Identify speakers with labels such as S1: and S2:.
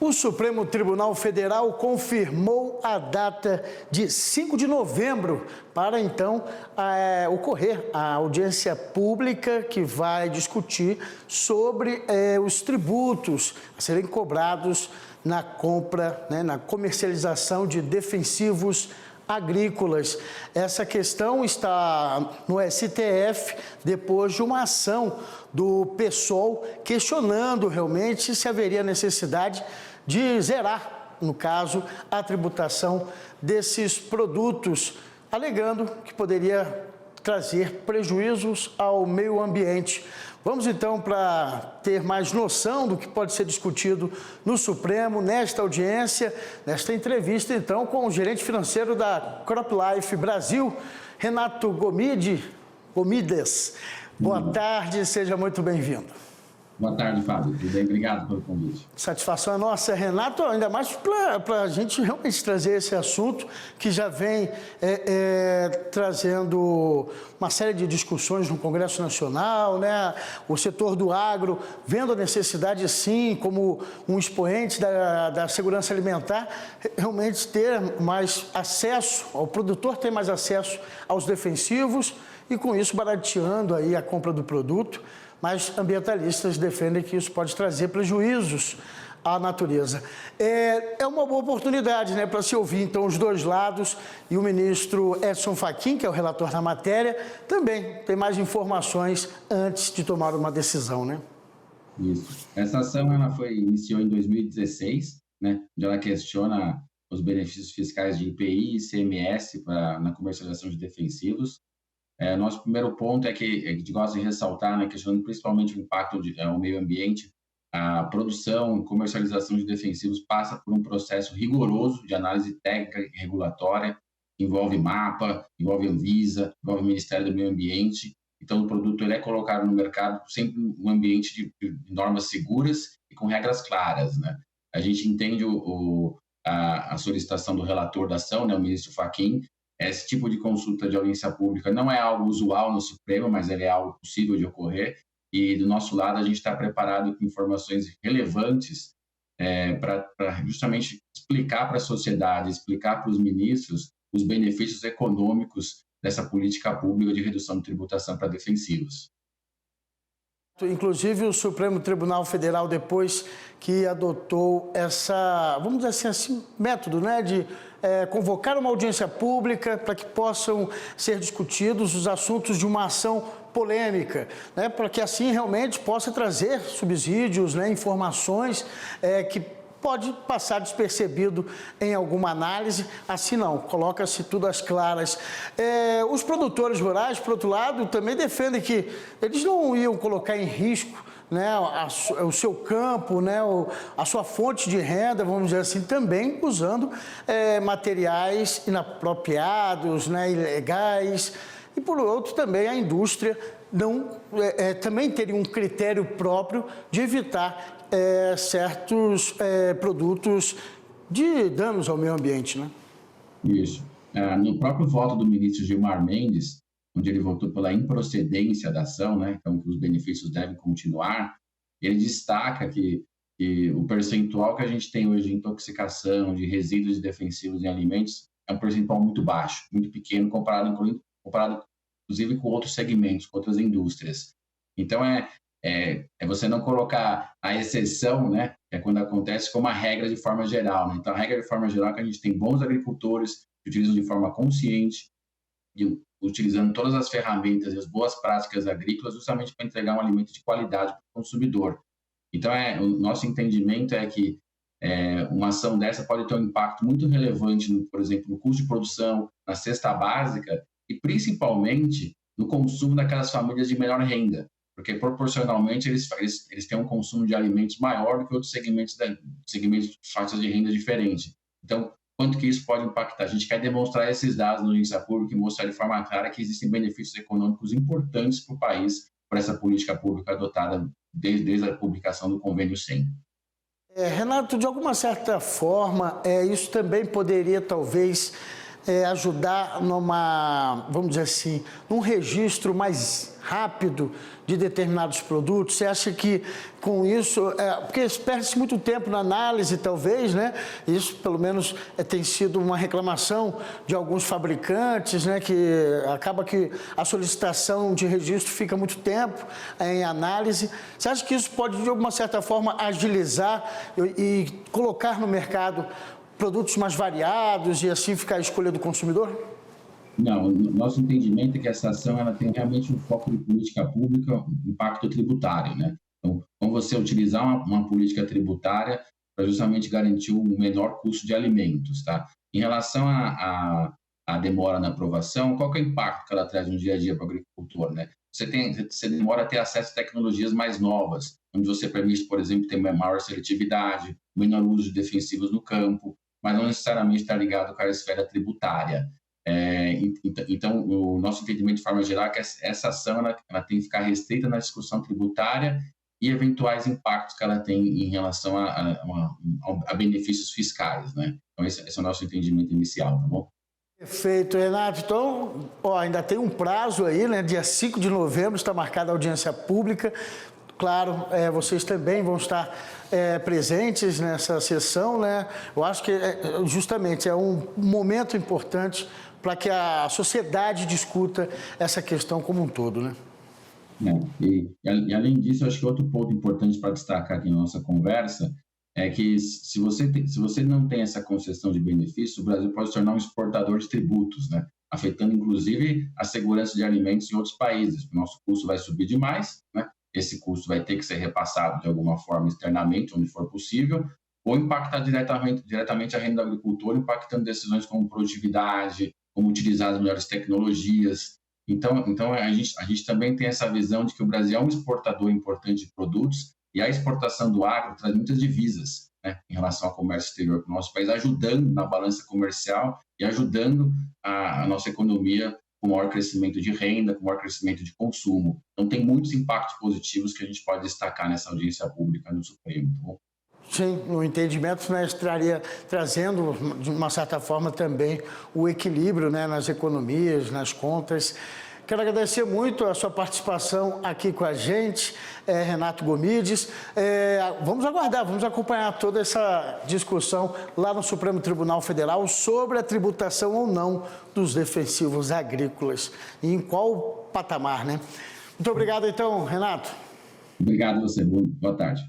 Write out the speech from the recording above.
S1: O Supremo Tribunal Federal confirmou a data de 5 de novembro para, então, ocorrer a audiência pública que vai discutir sobre os tributos a serem cobrados na compra, na comercialização de defensivos agrícolas. Essa questão está no STF depois de uma ação do PSOL questionando realmente se haveria necessidade de zerar, no caso, a tributação desses produtos, alegando que poderia trazer prejuízos ao meio ambiente. Vamos então, para ter mais noção do que pode ser discutido no Supremo, nesta audiência, nesta entrevista, então, com o gerente financeiro da CropLife Brasil, Renato Gomides. Boa tarde, seja muito bem-vindo.
S2: Boa tarde, Fábio. Tudo bem? Obrigado pelo convite.
S1: Satisfação é nossa, Renato, ainda mais para a gente realmente trazer esse assunto que já vem trazendo uma série de discussões no Congresso Nacional, né? O setor do agro vendo a necessidade, sim, como um expoente da segurança alimentar, realmente ter mais acesso, o produtor ter mais acesso aos defensivos e com isso barateando aí a compra do produto. Mas ambientalistas defendem que isso pode trazer prejuízos à natureza. É uma boa oportunidade, né, para se ouvir, então, os dois lados, e o ministro Edson Fachin, que é o relator da matéria, também tem mais informações antes de tomar uma decisão, né?
S2: Isso. Essa ação iniciou em 2016, né, onde ela questiona os benefícios fiscais de IPI e ICMS na comercialização de defensivos. Nosso primeiro ponto é que a gente gosta de ressaltar, né, questionando principalmente o impacto ao meio ambiente. A produção e comercialização de defensivos passa por um processo rigoroso de análise técnica e regulatória, envolve MAPA, envolve Anvisa, envolve o Ministério do Meio Ambiente. Então, o produto ele é colocado no mercado sempre em um ambiente de normas seguras e com regras claras, né? A gente entende a solicitação do relator da ação, né, o ministro Fachin. Esse tipo de consulta de audiência pública não é algo usual no Supremo, mas ele é algo possível de ocorrer. E, do nosso lado, a gente está preparado com informações relevantes para justamente explicar para a sociedade, explicar para os ministros os benefícios econômicos dessa política pública de redução de tributação para defensivos.
S1: Inclusive, o Supremo Tribunal Federal, depois que adotou vamos dizer assim, método, né, de convocar uma audiência pública para que possam ser discutidos os assuntos de uma ação polêmica, né, para que assim realmente possa trazer subsídios, né, informações que pode passar despercebido em alguma análise, assim não, coloca-se tudo às claras. Os produtores rurais, por outro lado, também defendem que eles não iam colocar em risco, né, o seu campo, né, a sua fonte de renda, vamos dizer assim, também usando materiais inapropriados, né, ilegais. E, por outro, também a indústria também teria um critério próprio de evitar certos produtos de danos ao meio ambiente, né?
S2: Isso. No próprio voto do ministro Gilmar Mendes, onde ele votou pela improcedência da ação, né, então que os benefícios devem continuar, ele destaca que o percentual que a gente tem hoje de intoxicação, de resíduos de defensivos em alimentos, é um percentual muito baixo, muito pequeno, comparado inclusive com outros segmentos, com outras indústrias. Então, é você não colocar a exceção, né, que é quando acontece, como a regra de forma geral, né? Então, a regra de forma geral é que a gente tem bons agricultores que utilizam de forma consciente, utilizando todas as ferramentas e as boas práticas agrícolas justamente para entregar um alimento de qualidade para o consumidor. Então, o nosso entendimento é que uma ação dessa pode ter um impacto muito relevante, por exemplo, no custo de produção, na cesta básica e principalmente no consumo daquelas famílias de menor renda, porque proporcionalmente eles têm um consumo de alimentos maior do que outros segmentos de faixas de renda diferente. Então, quanto que isso pode impactar? A gente quer demonstrar esses dados na audiência pública e mostrar de forma clara que existem benefícios econômicos importantes para o país, para essa política pública adotada desde a publicação do Convênio 100.
S1: Renato, de alguma certa forma, isso também poderia, talvez, ajudar vamos dizer assim, num registro mais rápido de determinados produtos? Você acha que com isso, porque perde-se muito tempo na análise, talvez, né? Isso, pelo menos, tem sido uma reclamação de alguns fabricantes, né? Que acaba que a solicitação de registro fica muito tempo em análise. Você acha que isso pode, de alguma certa forma, agilizar e colocar no mercado produtos mais variados e assim ficar a escolha do consumidor?
S2: Não, nosso entendimento é que essa ação ela tem realmente um foco de política pública, um impacto tributário, né? Então, como você utilizar uma política tributária para justamente garantir um menor custo de alimentos, tá? Em relação à demora na aprovação, qual que é o impacto que ela traz no dia a dia para o agricultor, né? Você demora a ter acesso a tecnologias mais novas, onde você permite, por exemplo, ter maior seletividade, menor uso de defensivos no campo, mas não necessariamente está ligado com a esfera tributária. Então, o nosso entendimento de forma geral é que essa ação ela tem que ficar restrita na discussão tributária e eventuais impactos que ela tem em relação a benefícios fiscais, né? Então, esse é o nosso entendimento inicial, tá bom?
S1: Perfeito, Renato. Então, ainda tem um prazo aí, né? Dia 5 de novembro está marcada a audiência pública. Claro, vocês também vão estar presentes nessa sessão, né? Eu acho que justamente é um momento importante para que a sociedade discuta essa questão como um todo, né?
S2: E além disso, acho que outro ponto importante para destacar aqui na nossa conversa é que se você não tem essa concessão de benefícios, o Brasil pode se tornar um exportador de tributos, né? Afetando inclusive a segurança de alimentos em outros países. O nosso custo vai subir demais, né? Esse custo vai ter que ser repassado de alguma forma externamente, onde for possível, ou impactar diretamente a renda do agricultor, impactando decisões como produtividade, como utilizar as melhores tecnologias. Então a gente também tem essa visão de que o Brasil é um exportador importante de produtos e a exportação do agro traz muitas divisas, né, em relação ao comércio exterior para o nosso país, ajudando na balança comercial e ajudando a nossa economia com maior crescimento de renda, com maior crescimento de consumo. Então, tem muitos impactos positivos que a gente pode destacar nessa audiência pública no Supremo. Tá bom?
S1: Sim, no entendimento, né, estaria trazendo, de uma certa forma, também o equilíbrio, né, nas economias, nas contas. Quero agradecer muito a sua participação aqui com a gente, Renato Gomides. Vamos aguardar, vamos acompanhar toda essa discussão lá no Supremo Tribunal Federal sobre a tributação ou não dos defensivos agrícolas e em qual patamar, né? Muito obrigado, então, Renato.
S2: Obrigado a você. Boa tarde.